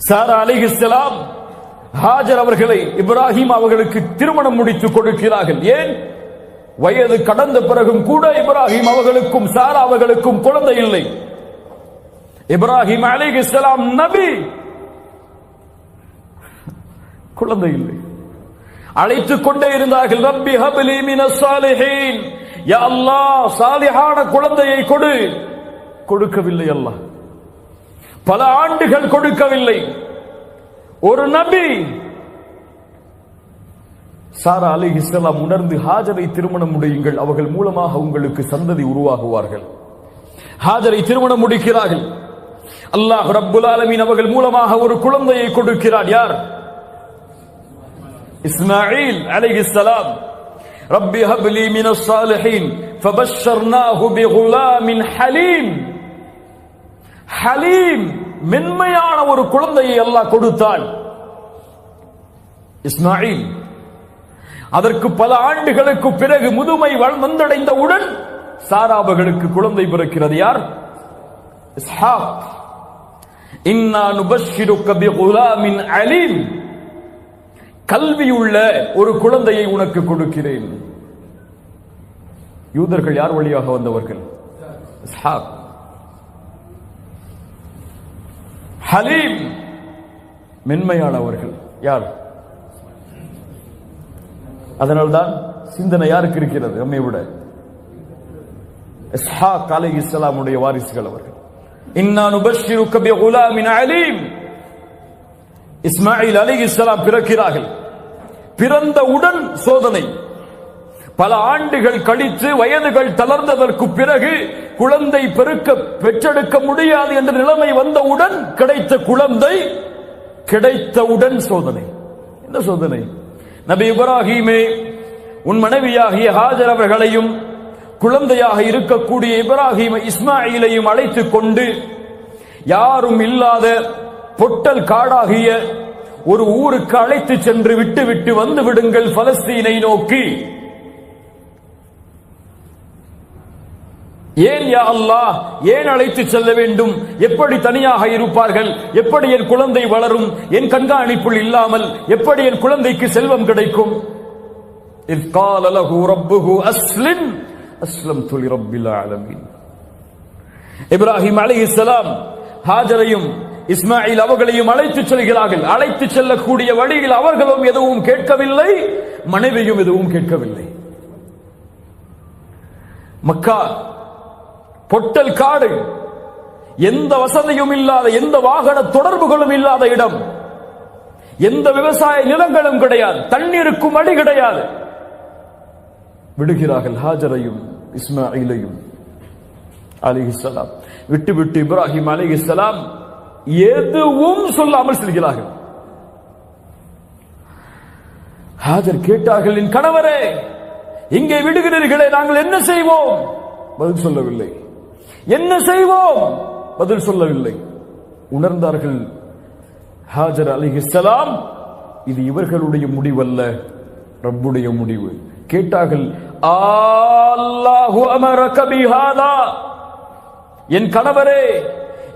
சாரா அலைஹிஸ்ஸலாம் ஹாஜர் அவர்களை இப்ராஹிம் அவர்களுக்கு திருமணம் முடித்து கொடுக்கிறார்கள். ஏன்? வயது கடந்த பிறகும் கூட இப்ராஹிம் அவர்களுக்கும் சாரா அவர்களுக்கும் குழந்தை இல்லை. இப்ராஹிம் அலைஹிஸ்ஸலாம் நபி, குழந்தை இல்லை. அழைத்துக் கொண்டே இருந்தார்கள். ரப்பி ஹப்லி மினஸ் சாலிஹீன், யா அல்லாஹ் சாலிஹான குழந்தையை கொடு. கொடுக்கவில்லை அல்லாஹ். பல ஆண்டுகள் கொடுக்கவில்லை. ஒரு நபி. சாரா அலைஹிஸ்ஸலாம் உணர்ந்து ஹாஜரை திருமணம் முடியுங்கள், அவர்கள் மூலமாக உங்களுக்கு சந்ததி உருவாகுவார்கள். ஹாஜரை திருமணம் முடிக்கிறார்கள். அல்லாஹ் ரப்புல் ஆலமீன் அவர்கள் மூலமாக ஒரு குழந்தையை கொடுக்கிறார். யார்? இஸ்மாயில் அலைஹிஸ்ஸலாம். ரப்பி ஹப்லி மினஸ் சாலிஹீன் ஃபபஷ்ஷர்னாஹு பிகுலாமின் ஹலீம். ஹலீம், மென்மையான ஒரு குழந்தையை அல்லாஹ் கொடுத்தான். இஸ்மாயில். அதற்கு பல ஆண்டுகளுக்கு பிறகு முதுமை வந்தடைந்தவுடன் சாராபகளுக்கு குழந்தை பிறக்கிறது. யார்? இஸ்ஹாக். இன்னா நுபஷ்ஷிருக பிகுலாமின் அலீம், கல்வியுள்ள ஒரு குழந்தையை உனக்கு கொடுக்கிறேன். யூதர்கள் யார் வழியாக வந்தவர்கள்? இஸ்ஹாக். ஹலீம், மென்மையானவர்கள். யார்? அதனால்தான் சிந்தனை யாருக்கு இருக்கிறது நம்மை விட? இஸ்ஹாக் அலைஹிஸ்ஸலாமுடைய வாரிசுகள் அவர்கள். இன்னா நுபஷ்ஷிருக பிகுலாமின் அலீம். இஸ்மாயில் அலைஹிஸ்ஸலாம் பிறக்கிறார்கள். பிறந்தவுடன் சோதனை. பல ஆண்டுகள் கழித்து வயதுகள் தளர்ந்ததற்கு பிறகு குழந்தை பெற்றெடுக்க முடியாது என்ற நிலைமை வந்தவுடன் கிடைத்த குழந்தை, கிடைத்தவுடன் சோதனை. என்ன சோதனை? நபி இப்ராஹீமே, உன் மனைவியாகிய ஹாஜர் அவர்களையும் குழந்தையாக இருக்கக்கூடிய இப்ராஹீம் இஸ்மாயிலையும் அழைத்துக் கொண்டு யாரும் இல்லாத பொட்டல் காடாகிய ஒரு ஊருக்கு அழைத்து சென்று விட்டு வந்து விடுங்கள் பலஸ்தீனை நோக்கி. ஏன் யா அல்லாஹ், ஏன் அழைத்து செல்ல வேண்டும்? எப்படி தனியாக இருப்பார்கள்? எப்படி என் குழந்தை வளரும்? என் கண்காணிப்புள் இல்லாமல் எப்படி என் குழந்தைக்கு செல்வம் கிடைக்கும்? இஸ் கால லஹு ரப்புஹு அஸ்லிம் அஸ்லம்து லிரப்பில் ஆலமீன். இப்ராஹிம் அலைஹிஸ்ஸலாம் ஹாஜரையும் இஸ்மாயில் அவர்களையும் அழைத்து செல்கிறார்கள். அழைத்து செல்லக்கூடிய வழியில் அவர்களும் எதுவும் கேட்கவில்லை, மனைவியும் எதுவும் கேட்கவில்லை. மக்கா பொட்டல் காடு, எந்த வசதியும் இல்லாத, எந்த வாகன தொடர்புகளும் இல்லாத இடம், எந்த விவசாய நிலங்களும் கிடையாது, தண்ணீருக்கும் வழி கிடையாது. விடுகிறார்கள் ஹாஜரையும் இஸ்மாயிலையும் அலைஹிஸ்ஸலாம். விட்டு இப்ராஹிம் அலைஹிஸ்ஸலாம் எதுவும் சொல்லாமல் செல்கிறார்கள். ஹாஜர் கேட்டார்கள், என் கணவரே, இங்கே விடுகிறீர்களே, நாங்கள் என்ன செய்வோம்? பதில் சொல்லவில்லை. என்ன செய்வோம்? பதில் சொல்லவில்லை. உணர்ந்தார்கள் ஹாஜர் அலைஹிஸ்ஸலாம், இது இவர்களுடைய முடிவல்ல, ரப்புடைய முடிவு. கேட்டார்கள், அல்லாஹு அமரக பிஹாதா, என் கணவரே,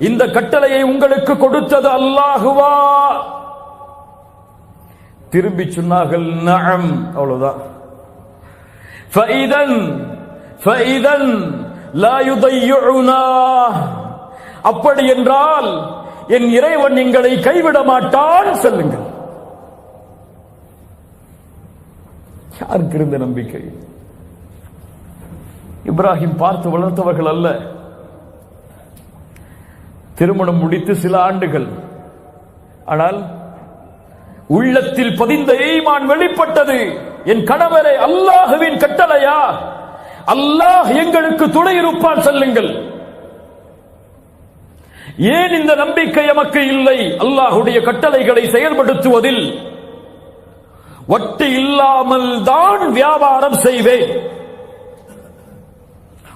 இந்த கட்டளையை உங்களுக்கு கொடுத்தது அல்லாஹுவா? திரும்பி சொன்னார்கள், நஅம். அவ்வளவுதான். ஃபஇதன் லா யுதையுனா, அப்படி என்றால் என் இறைவன் எங்களை கைவிட மாட்டான், சொல்லுங்கள். யாருக்கு இருந்த நம்பிக்கை? இப்ராஹிம் பார்த்து வளர்த்தவர்கள் அல்ல. திருமணம் முடித்து சில ஆண்டுகள், ஆனால் உள்ளத்தில் பதிந்த ஈமான் வெளிப்பட்டது. என் கணவரே, அல்லாஹ்வின் கட்டளையா? அல்லாஹ் எங்களுக்கு துணை இருப்பான், சொல்லுங்கள். ஏன் இந்த நம்பிக்கை எமக்கு இல்லை? அல்லாஹ்வுடைய கட்டளைகளை செயல்படுத்துவதில் வட்டி இல்லாமல் தான் வியாபாரம் செய்வேன்,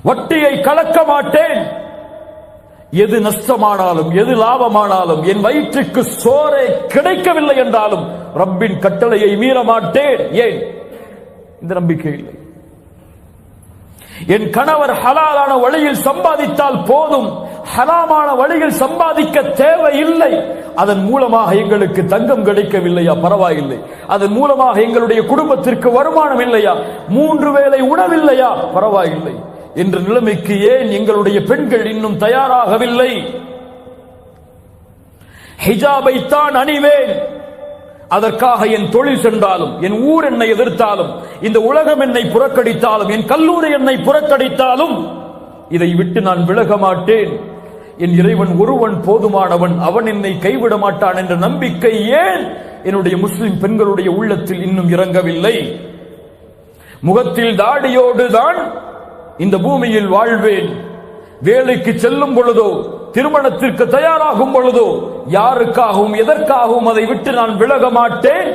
வட்டியை கலக்க மாட்டேன். எது நஷ்டமானாலும் எது லாபமானாலும், என் வயிற்றுக்கு சோறே கிடைக்கவில்லை என்றாலும் ரப்பின் கட்டளையை மீற மாட்டேன். ஏன்? இந்த நம்பிக்கை இல்லை. என் கணவர் ஹலாலான வழியில் சம்பாதித்தால் போதும், ஹராமான வழியில் சம்பாதிக்க தேவையில்லை. அதன் மூலமாக எங்களுக்கு தங்கம் கிடைக்கவில்லையா, பரவாயில்லை. அதன் மூலமாக எங்களுடைய குடும்பத்திற்கு வருமானம் இல்லையா, 3 வேளை உணவில்லையா, பரவாயில்லை என்ற நிலைமைக்கு ஏன் எங்களுடைய பெண்கள் இன்னும் தயாராகவில்லை? ஹிஜாபை தான் அணிவேன், அதற்காக என் தொழில் சென்றாலும், என் ஊர் என்னை எதிர்த்தாலும், இந்த உலகம் என்னை புறக்கணித்தாலும், என் கல்லூரி என்னை புறக்கணித்தாலும் இதை விட்டு நான் விலக மாட்டேன். என் இறைவன் ஒருவன் போதுமானவன், அவன் என்னை கைவிட மாட்டான் என்ற நம்பிக்கை ஏன் என்னுடைய முஸ்லிம் பெண்களுடைய உள்ளத்தில் இன்னும் இறங்கவில்லை? முகத்தில் தாடியோடு தான் இந்த பூமியில் வாழ்வேன், வேலைக்கு செல்லும் பொழுதோ, திருமணத்திற்கு தயாராகும் பொழுதோ யாருக்காகவும் எதற்காகவும் அதை விட்டு நான் விலக மாட்டேன்.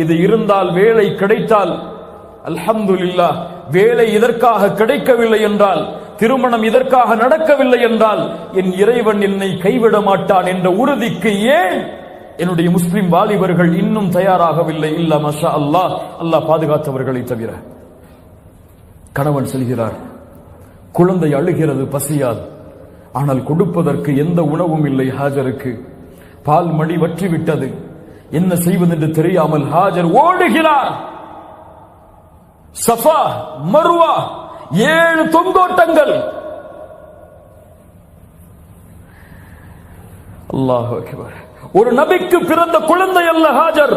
இது இருந்தால், வேலை கிடைத்தால் அல்ஹம்துலில்லாஹ். வேலை இதற்காக கிடைக்கவில்லை என்றால், திருமணம் இதற்காக நடக்கவில்லை என்றால், என் இறைவன் என்னை கைவிட மாட்டான் என்ற உறுதிக்கு ஏன் என்னுடைய முஸ்லிம் வாலிபர்கள் இன்னும் தயாராகவில்லை? இல்ல மாஷா அல்லாஹ், அல்லாஹ் பாதுகாத்தவர்களை தவிர. கணவன் செல்கிறார், குழந்தை அழுகிறது பசியால், ஆனால் கொடுப்பதற்கு எந்த உணவும் இல்லை. ஹாஜருக்கு பால் மடி வற்றிவிட்டது, என்ன செய்வதென்று தெரியாமல் ஹாஜர் ஓடுகிறார். Safa Marwa 7 தொங்கோட்டங்கள். அல்லாஹு அக்பர். ஒரு நபிக்கு பிறந்த குழந்தை அல்ல ஹாஜர்,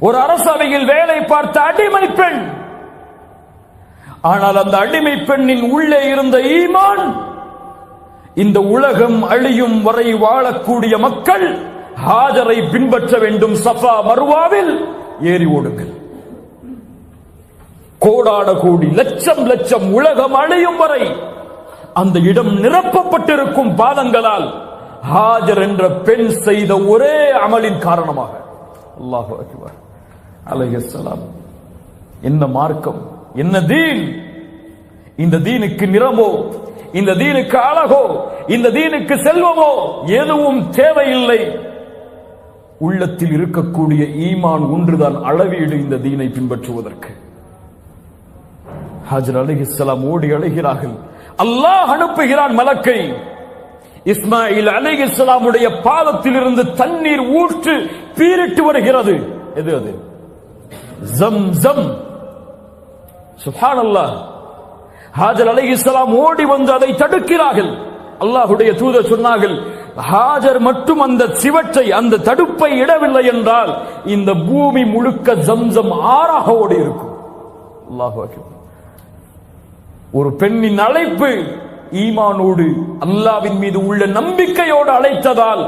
ஒரு அரசவையில் வேலை பார்த்த அடிமை பெண். ஆனால் அந்த அடிமை பெண்ணின் உள்ளே இருந்த ஈமான், இந்த உலகம் அழியும் வரை வாழக்கூடிய மக்கள் ஹாஜரை பின்பற்ற வேண்டும். சஃபா மர்வாவில் ஏறி ஓடுங்கள். கோடான கோடி, லட்சம் லட்சம், உலகம் அழியும் வரை அந்த இடம் நிரப்பப்பட்டிருக்கும் பாதங்களால் ஹாஜர் என்ற பெண் செய்த ஒரே அமலின் காரணமாக. அல்லாஹு அக்பர். அலைஹிஸ்ஸலாம். என்ன மார்க்கம், என்ன தீன்! இந்த தீனுக்கு நிறமோ, இந்த தீனுக்கு அழகோ, இந்த தீனுக்கு செல்வமோ எதுவும் தேவையில்லை. உள்ளத்தில் இருக்கக்கூடிய ஈமான் ஒன்றுதான் அளவீடு இந்த தீனை பின்பற்றுவதற்கு. ஹாஜர் அலைஹிஸ்ஸலாம் ஓடி அழைகிறார்கள். அல்லாஹ் அனுப்புகிறான் மலக்கை. இஸ்மாயில் அலைஹிஸ்ஸலாமுடைய பாதத்தில் இருந்து தண்ணீர் ஊற்று பீரிட்டு வருகிறது. எது அது? ஜம்ஸம். சுப்ஹானல்லாஹ். ஹாஜர் அலைஹிஸ்ஸலாம் ஓடி வந்து அதை தடுக்கிறார்கள். அல்லாஹ்வுடைய தூதர் சொன்னார்கள், ஹாஜர் மட்டும் அந்த சிவற்றை, அந்த தடுப்பை இடவில்லை என்றால் இந்த பூமி முழுக்க ஜம்ஸம் ஆறாக ஓடி இருக்கும். அல்லாஹு அக்பர். ஒரு பெண்ணின் அழைப்பு ஈமானோடு, அல்லாஹ்வின் மீது உள்ள நம்பிக்கையோடு அழைத்ததால்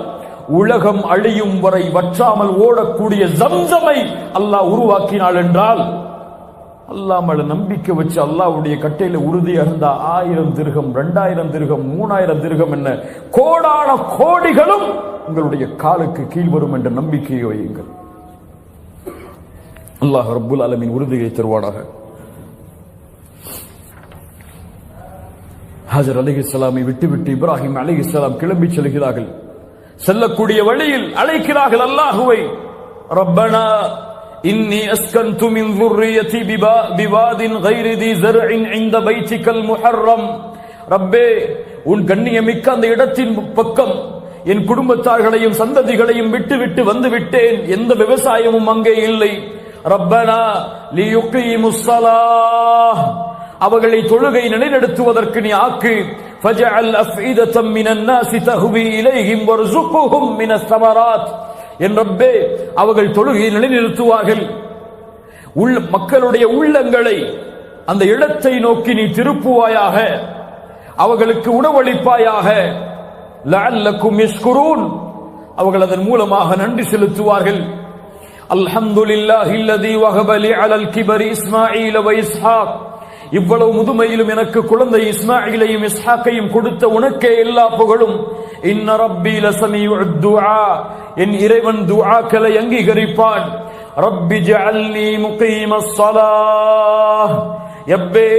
உலகம் அழியும் வரை வற்றாமல் ஓடக்கூடிய ஜம்ஸமை அல்லாஹ் உருவாக்கினாள் என்றால், அல்லாஹ் மேல நம்பிக்கை வச்சு அல்லாஹ்வுடைய கட்டையில உறுதியாக இருந்தா 1000 திர்ஹம், 2000 திர்ஹம், 3000 திர்ஹம் என்ன கோடான கோடிகளும் உங்களுடைய காலுக்கு கீழ் வரும் என்ற நம்பிக்கையை வையுங்கள். அல்லாஹ் ரப்புல் ஆலமீன் உறுதியை தருவானாக. ஹாஜர் அலைஹிஸ்ஸலாமை விட்டுவிட்டு இப்ராஹிம் அலைஹிஸ்ஸலாம் கிளம்பி செல்கிறார்கள். செல்லக்கூடிய வழியில் அழைக்கிறார்கள் அல்லாஹுவை. ரப்பனா இன்னி அஸ்கன்து மின் ذُرِّيَّتِي بِوَادٍ غَيْرِ ذِي زَرْعٍ عِندَ بَيْتِكَ الْمُحَرَّمْ. ரப்பே, உன் கண்ணியமிக்க அந்த இடத்தின் பக்கம் என் குடும்பத்தார்களையும் சந்ததிகளையும் விட்டுவிட்டு வந்து விட்டேன். எந்த விவசாயமும் அங்கே இல்லை. ரப்பனா லியுகீமுஸ் ஸலாஹ், அவர்களை தொழுகை நிலைநிறுத்துவதற்கு நீ ஆக்கு. ஃபஜஅல் அஃஇதத்தம் மினன் நாஸி தஹ்வி இலைஹிம் வர்ஸுக்ஹும் மினஸ் ஸமராத். என் ரப்பே, அவர்கள் தொழுகை நிலைநிறுத்துவார்கள். மக்களுடைய உள்ளங்களை அந்த இடத்தை நோக்கி நீ திருப்புவாயாக, அவர்களுக்கு உணவளிப்பாயாக. லஅல்லக்கும் யஷ்குரூன், அவர்கள் அதன் மூலமாக நன்றி செலுத்துவார்கள். அல்ஹம்துலில்லாஹில்லதீ வஹப லி அலல் கிபரி இஸ்மாஈல வ இஸ்ஹாக். இவ்வளவு முதுமையிலும் எனக்கு குழந்தை இஸ்மாயிலையும் இஸ்ஹாக்கையும் கொடுத்த உனக்கே எல்லா புகழும். இன்ன ரப்பி லஸமீஉத் துஆ, என் இறைவன் துஆக்களை அங்கீகரிப்பான். ரப்பி ஜஅல்னி முகீமஸ் ஸலாஹ், எப்பே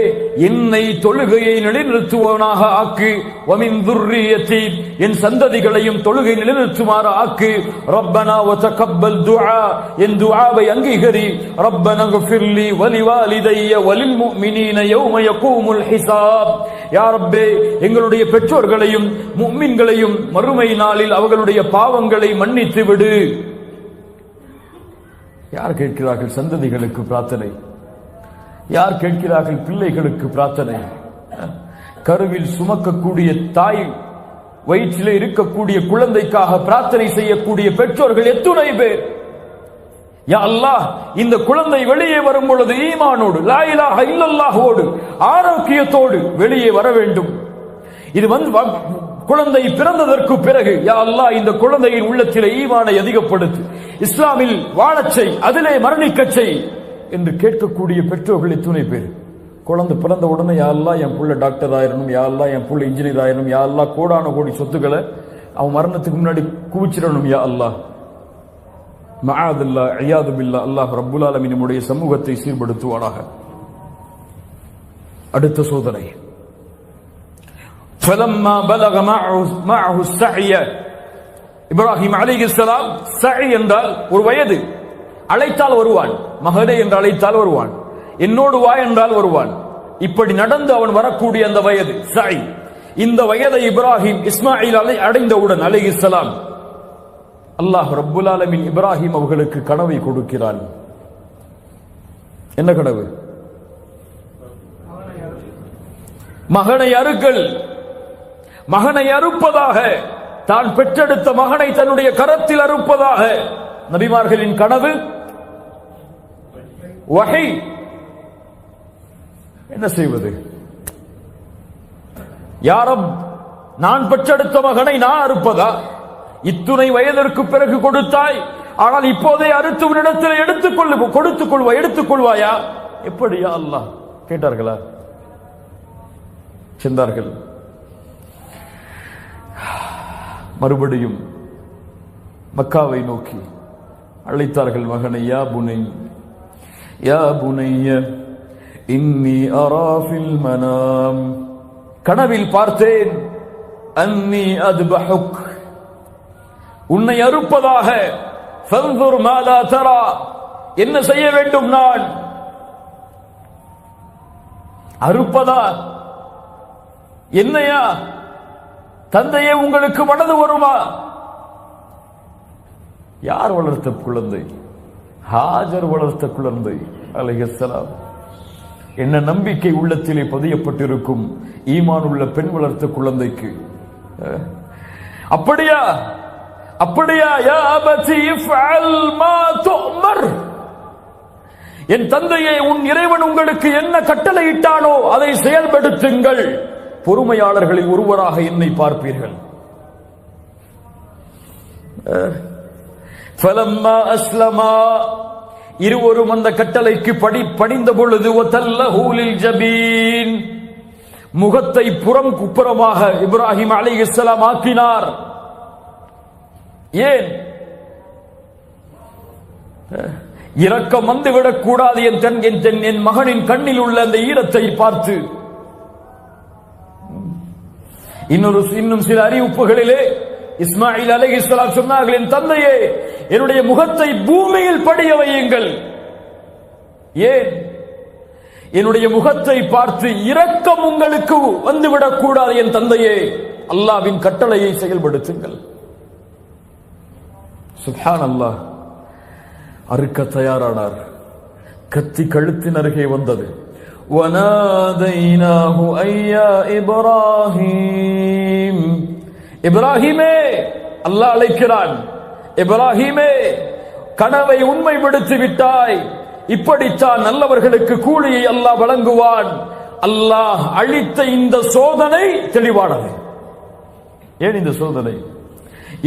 என்னை தொழுகையை நிலைநிறுத்துவனாக ஆக்கு. வமின் துர்ரியத்தி, என் சந்ததிகளையும் தொழுகை நிலைநிறுத்துமாறு ஆக்கு. ரப்பனா வ தகப்பல் துஆ, என் துஆவை அங்கீகரி. ரப்பனா ஃபிர்லி வலிவாலிதைய வலில் முஃமினீன யௌம யகூமுல் ஹிசாப், யா ரப்பே எங்களுடைய பெற்றோர்களையும் முஃமின்களையும் மறுமை நாளில் அவர்களுடைய பாவங்களை மன்னித்து விடு. யார் கேட்கிறார்கள் சந்ததிகளுக்கு பிரார்த்தனை? யார் கேட்கிறார்கள் பிள்ளைகளுக்கு பிரார்த்தனை? கருவில் சுமக்கக்கூடிய தாய், வயிற்றிலே இருக்கக்கூடிய குழந்தைக்காக பிரார்த்தனை செய்யக்கூடிய பெற்றோர்கள் எத்துணை பேர்? யா அல்லாஹ், இந்த குழந்தை வெளியே வரும் பொழுது ஈமானோடு, லா இலாஹ இல்லல்லாஹோடு, ஆரோக்கியத்தோடு வெளியே வர வேண்டும். இது குழந்தை பிறந்ததற்கு பிறகு யா அல்லாஹ் இந்த குழந்தையின் உள்ளத்திலே ஈமானை அதிகப்படுத்து, இஸ்லாமில் வாழச்சை, அதிலே மரணிக்கச் செய் என்று கேட்கக்கூடிய பெற்றோர்கள் எத்துணை பேர்? குழந்தை பிறந்த உடனே யா அல்லாஹ் என் புள்ள டாக்டர் ஆயிரணும், யா அல்லாஹ் என் புள்ள இன்ஜினியர் ஆயிரணும், யா அல்லாஹ் கோடான கோடி சொத்துக்களை அவன் மரணத்துக்கு முன்னாடி குவிச்சிடணும் யா அல்லாஹ். மஆதுல்லா இயாது பில்லா. அல்லாஹ் ரப்புல் ஆலமீன் நம்முடைய சமூகத்தை சீர்படுத்துவானாக. அடுத்த சோதனை, فلما بلغ معه السعي, இப்ராஹிம் அலைஹிஸ்ஸலாம், சஇ என்றால் ஒரு வயது, அழைத்தால் வருவான், மகனே என்று அழைத்தால் வருவான், என்னோடு வா என்றால் வருவான். இப்படி நடந்து அவன் வரக்கூடிய அந்த வயது சஇ. இந்த வயதை இப்ராஹிம் இஸ்மாயில் அடைந்தவுடன் அலைஹிஸ்ஸலாம், அல்லாஹ் ரப்புல் ஆலமீன் இப்ராஹிம் அவர்களுக்கு கனவை கொடுக்கிறான். என்ன கனவு? மகனை அறுக்கல், மகனை அறுப்பதாக, தான் பெற்றெடுத்த மகனை தன்னுடைய கரத்தில் அறுப்பதாக நபிமார்களின் கனவு. வஹி. என்ன செய்வது? யா ரப், நான் பெற்றெடுத்த மகனை நான் அறுப்பதா? இத்துணை வயதிற்கு பிறகு கொடுத்தாய், ஆனால் இப்போதே அறுத்து உன்னிடத்தில் எடுத்துக்கொள்வாயா? எப்படியா அல்லாஹ் கேட்டார்களா? சென்றார்கள். மறுபடியும் மக்காவை நோக்கி அழைத்தார்கள் மகனை. யா புனை, யா புனைய இன்னி அரா ஃபில் மனாம், கனவில் பார்த்தேன், அன்னி அத்பஹுக், உன்னை அறுப்பதாக, ஃபன்துர் மா லா தரா, என்ன செய்ய வேண்டும் நான்? அறுப்பதா? என்னையா? தந்தையே உங்களுக்கு மனது வருமா? யார் வளர்த்த குழந்தை? ஹாஜர் வளர்த்த குழந்தை அலைஹிஸ்ஸலாம். என்ன நம்பிக்கை உள்ளத்திலே பதியப்பட்டிருக்கும் ஈமான் உள்ள பெண் வளர்த்த குழந்தைக்கு. அப்படியா? அப்படியா? யா அபதி இஃஅல் மா துஅமர், என் தந்தையே, உன் இறைவன் உங்களுக்கு என்ன கட்டளையிட்டானோ அதை செயல்படுத்துங்கள், பொறுமையாளர்களில் ஒருவராக என்னை பார்ப்பீர்கள். ஃபலம்மா அஸ்லமா, இருவரும் அந்த கட்டளைக்கு பணிந்த பொழுது, வதல்லஹு லில் ஜபீன், முகத்தை புறமாக இப்ராஹிம் அலைஹிஸ்ஸலாம் ஆக்கினார். ஏன்? இரக்கம் வந்துவிடக் கூடாது என் மகனின் கண்ணில் உள்ள அந்த ஈரத்தை பார்த்து. இன்னும் சில அறிவிப்புகளிலே இஸ்மாயில் அலைஹிஸ்ஸலாம் சொன்னார்கள், என் தந்தையே, என்னுடைய முகத்தை பூமியில் படிய வையுங்கள். ஏன்? என்னுடைய முகத்தை பார்த்து இரக்கம் உங்களுக்கு வந்துவிடக் கூடாது என் தந்தையே, அல்லாஹ்வின் கட்டளையை செயல்படுத்துங்கள். சுப்ஹானல்லாஹ். அறுக்க தயாரானார். கத்தி கழுத்தின் அருகே வந்தது. وَنَادَيْنَاهُ أَيْ يَا إِبْرَاهِيمُ, இப்ராஹிமே, அல்லாஹ் அழைக்கிறான். இப்ராஹிமே, கனவை உண்மைப்படுத்தி விட்டாய், இப்படித்தான் நல்லவர்களுக்கு கூலியை அல்லாஹ் வழங்குவான். அல்லாஹ் அளித்த இந்த சோதனை தெளிவானது. ஏன் இந்த சோதனை?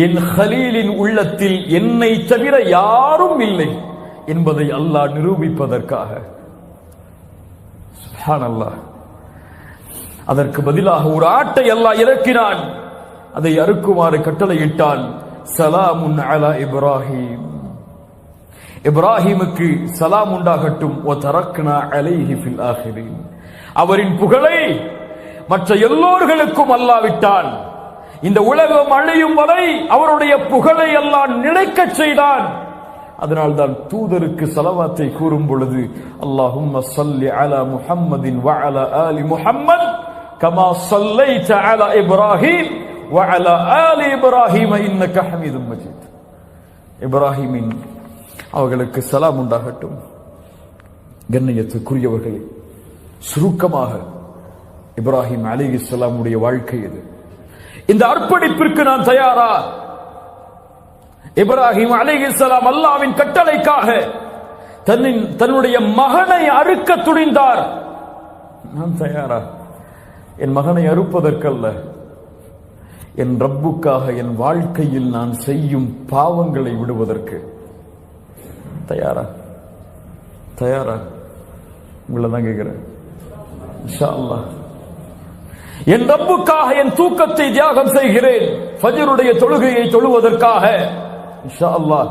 என் ஹலீலின் உள்ளத்தில் என்னை தவிர யாரும் இல்லை என்பதை அல்லாஹ் நிரூபிப்பதற்காக. சுப்ஹானல்லாஹ். அதற்கு பதிலாக ஒரு ஆட்டை அல்லாஹ் இறக்கினான். அதை அறுக்குமாறு கட்டளையிட்டான். சலாமுன் அலா இப்ராஹிம், இப்ராஹிமுக்கு சலாம் உண்டாகட்டும். வதரக்னா அலைஹி ஃபில் ஆகிரீன், அவரின் புகழை மற்ற எல்லோர்களுக்கும் அல்லாஹ் விட்டான். இந்த உலகம் அழியும் வரை அவருடைய புகழை அல்லாஹ் நிலைக்கச் செய்தான். அதனால்தான் தூதருக்கு ஸலவாத்தை கூறும் பொழுது, அல்லாஹும்ம ஸல்லி அலா முஹம்மதின் வ அலா ஆலி முஹம்மத் كما صليت على إبراهيم وعلى آل إبراهيم إنك حميد مجيد. இப்ராஹிமின் அவர்களுக்கு சலாம் உண்டாகட்டும். கண்ணியத்துக்குரியவர்களே, சுருக்கமாக இப்ராஹிம் அலைஹிஸ்ஸலாமுடைய வாழ்க்கை இது. இந்த அர்ப்பணிப்பிற்கு நான் தயாரா? இப்ராஹிம் அலைஹிஸ்ஸலாம் அல்லாஹ்வின் கட்டளைக்காக தன்னுடைய மகனை அறுக்க துணிந்தார். நான் தயாரா? என் மகனை அறுப்பதற்கல்ல, என் ரப்புக்காக என் வாழ்க்கையில் நான் செய்யும் பாவங்களை விடுவதற்கு தயாரா? தயாரா? உங்களை தான் கேட்கிறேன். இன்ஷா அல்லாஹ் என் ரப்புக்காக என் தூக்கத்தை தியாகம் செய்கிறேன், ஃபஜ்ருடைய தொழுகையை தொழுவதற்காக. இன்ஷா அல்லாஹ்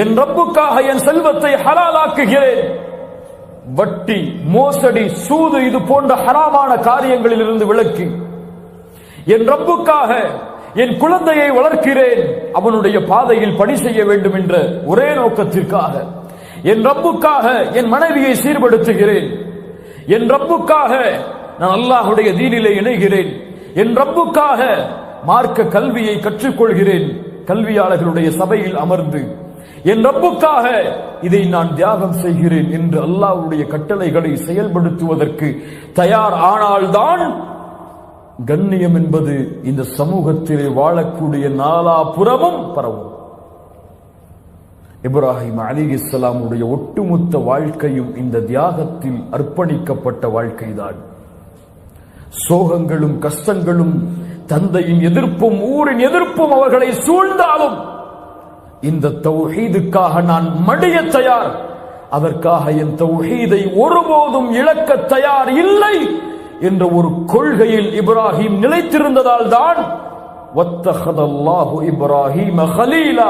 என் ரப்புக்காக என் செல்வத்தை ஹலாலாக்குகிறேன். வட்டி, மோசடி, சூது இது போன்ற ஹராமான காரியங்களில் இருந்து விலக்கி என் ரப்புக்காக என் குழந்தையை வளர்க்கிறேன், அவனுடைய பாதையில் பணி செய்ய வேண்டும் என்ற ஒரே நோக்கத்திற்காக. என் ரப்புக்காக என் மனைவியை சீர்படுத்துகிறேன். என் ரப்புக்காக நான் அல்லாஹ்வுடைய தீனிலே இணைகிறேன். என் ரப்புக்காக மார்க்க கல்வியை கற்றுக்கொள்கிறேன், கல்வியாளர்களுடைய சபையில் அமர்ந்து. என் ரப்புக்காக இதை நான் தியாகம் செய்கிறேன் என்று அல்லாஹ்வுடைய கட்டளைகளை செயல்படுத்துவதற்கு தயார் ஆனால்தான் கண்ணியம் என்பது இந்த சமூகத்திலே வாழக்கூடிய நாலாபுறமும் பரவும். இப்ராஹிம் அலைஹிஸ்ஸலாமுடைய ஒட்டுமொத்த வாழ்க்கையும் இந்த தியாகத்தில் அர்ப்பணிக்கப்பட்ட வாழ்க்கைதான். சோகங்களும் கஷ்டங்களும், தந்தையின் எதிர்ப்பும் ஊரின் எதிர்ப்பும் அவர்களை சூழ்ந்தாலும் இந்த தௌஹீதுக்காக நான் மடிய தயார், அதற்காக என் தௌஹீதை ஒருபோதும் இழக்க தயார் இல்லை என்ற ஒரு கொள்கையில் இப்ராஹிம் நிலைத்திருந்ததால் தான் வத்தஹதல்லாஹு இப்ராஹீம கலீலா,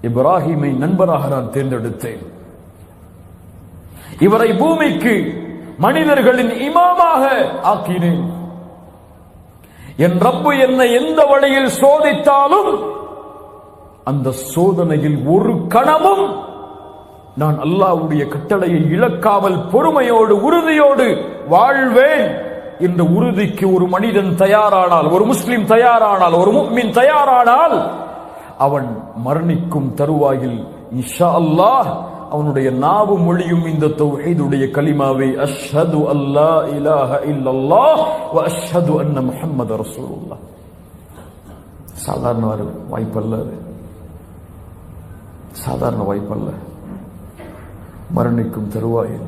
இப்ராஹிமை நண்பராக நான் தேர்ந்தெடுத்தேன். இவரை பூமிக்கு மனிதர்களின் இமாமாக ஆக்கினேன். என் ரப்பு என்னை எந்த வழியில் சோதித்தாலும் அந்த சோதனையில் ஒரு கணமும் நான் அல்லாஹ்வுடைய கட்டளையை இழக்காமல் பொறுமையோடு உறுதியோடு வாழ்வேன் என்ற உறுதிக்கு ஒரு மனிதன் தயாரானால், ஒரு முஸ்லிம் தயாரானால், ஒரு முஃமின் தயாரானால், அவன் மரணிக்கும் தருவாயில் இன்ஷா அல்லாஹ் அவனுடைய நாவு மொழியும் இந்த தௌஹீதுடைய கலிமாவை அஷ்ஹது அல்லா இலாஹ இல்லல்லாஹ் வ அஷ்ஹது அன்ன முஹம்மத ரசூலுல்லாஹ். சாதாரண வாய்ப்பல்ல, சாதாரண வாய்ப்பல்ல. மரணிக்கும் தருவாயில்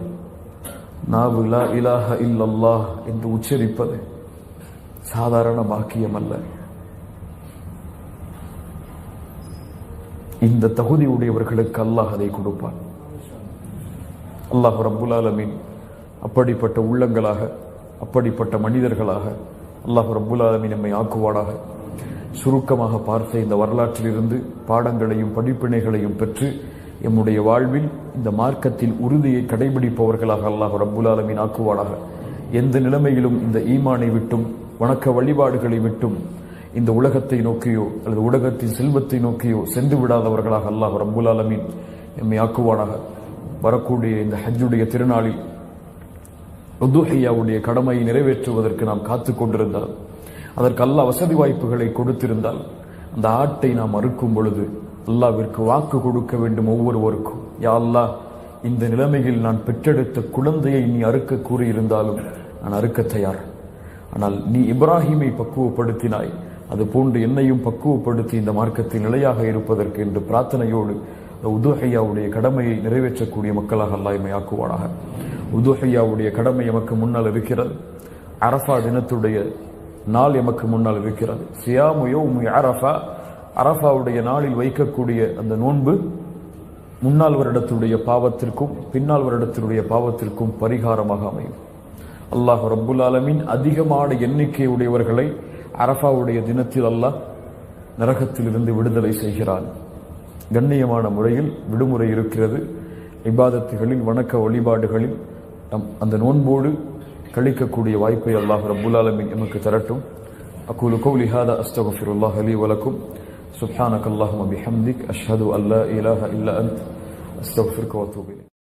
நாவு லா இலாஹ இல்லல்லாஹ் என்று உச்சரிப்பது சாதாரண பாக்கியம் அல்ல. இந்த தகுதி உடையவர்களுக்கு அல்லாஹ் அதை கொடுப்பான். அல்லாஹ் ரப்புல் ஆலமீன் அப்படிப்பட்ட உள்ளங்களாக, அப்படிப்பட்ட மனிதர்களாக அல்லாஹ் ரப்புல் ஆலமீன் நம்மை ஆக்குவானாக. சுருக்கமாக பார்த்த இந்த வரலாற்றிலிருந்து பாடங்களையும் படிப்பினைகளையும் பெற்று எம்முடைய வாழ்வில் இந்த மார்க்கத்தில் உறுதியை கடைபிடிப்பவர்களாக அல்லாஹ் ரப்புல் ஆலமீன் ஆக்குவானாக. எந்த நிலைமையிலும் இந்த ஈமானை விட்டும் வணக்க வழிபாடுகளை விட்டும் இந்த உலகத்தை நோக்கியோ அல்லது உலகத்தின் செல்வத்தை நோக்கியோ சென்று விடாதவர்களாக அல்லாஹ் ரப்புல் ஆலமீன் எம்மை ஆக்குவானாக. வரக்கூடிய இந்த ஹஜ்ஜுடைய திருநாளில் உதுஹியாவுடைய கடமையை நிறைவேற்றுவதற்கு நாம் காத்து கொண்டிருந்தால், அதற்கு அல்லாஹ் வசதி வாய்ப்புகளை கொடுத்திருந்தால், அந்த ஆட்டை நாம் அறுக்கும் பொழுது அல்லாஹ்விற்கு வாக்கு கொடுக்க வேண்டும் ஒவ்வொருவருக்கும். யா அல்லாஹ், இந்த நிலைமையில் நான் பெற்றெடுத்த குழந்தையை நீ அறுக்க கூறியிருந்தாலும் நான் அறுக்க தயார். ஆனால் நீ இப்ராஹிமை பக்குவப்படுத்தினாய், அது போன்று என்னையும் பக்குவப்படுத்தி இந்த மார்க்கத்தில் நிலையாக இருப்பதற்கு என்று பிரார்த்தனையோடு உதுஹியாவுடைய கடமையை நிறைவேற்றக்கூடிய மக்களாக அல்லாஹ் எம்மை ஆக்குவானாக. உதுஹியாவுடைய கடமை எமக்கு முன்னால் இருக்கிறது. அரஃபா தினத்துடைய நாள் எமக்கு முன்னால் இருக்கிறது. சியாமு யௌமி அரஃபா, அரஃபாவுடைய நாளில் வைக்கக்கூடிய அந்த நோன்பு முன்னாள் வருடத்துடைய பாவத்திற்கும் பின்னால் வருடத்தினுடைய பாவத்திற்கும் பரிகாரமாக அமையும். அல்லாஹ் ரப்புல் ஆலமீன் அதிகமான எண்ணிக்கை உடையவர்களை அரஃபாவுடைய தினத்தில் அல்லாஹ் நரகத்திலிருந்து விடுதலை செய்கிறான். கண்ணியமான முறையில் விடுமுறை இருக்கிறது. இபாதத்துகளில் வணக்க வழிபாடுகளில் அந்த நோன்போடு கழிக்கக்கூடிய வாய்ப்பை அல்லாஹ் ரப்புல் ஆலமீன் எமக்கு தரட்டும். அகூலு கௌலி ஹாதா அஸ்தக்ஃபிருல்லாஹ் லீ வ லக்கும். சுப்ஹானக அல்லாஹும்ம பிஹம்திக் அஷ்ஹது அன் லா இலாஹா இல்லா அன்த அஸ்தக்ஃபிருக வ அத்தூபு இலைக்.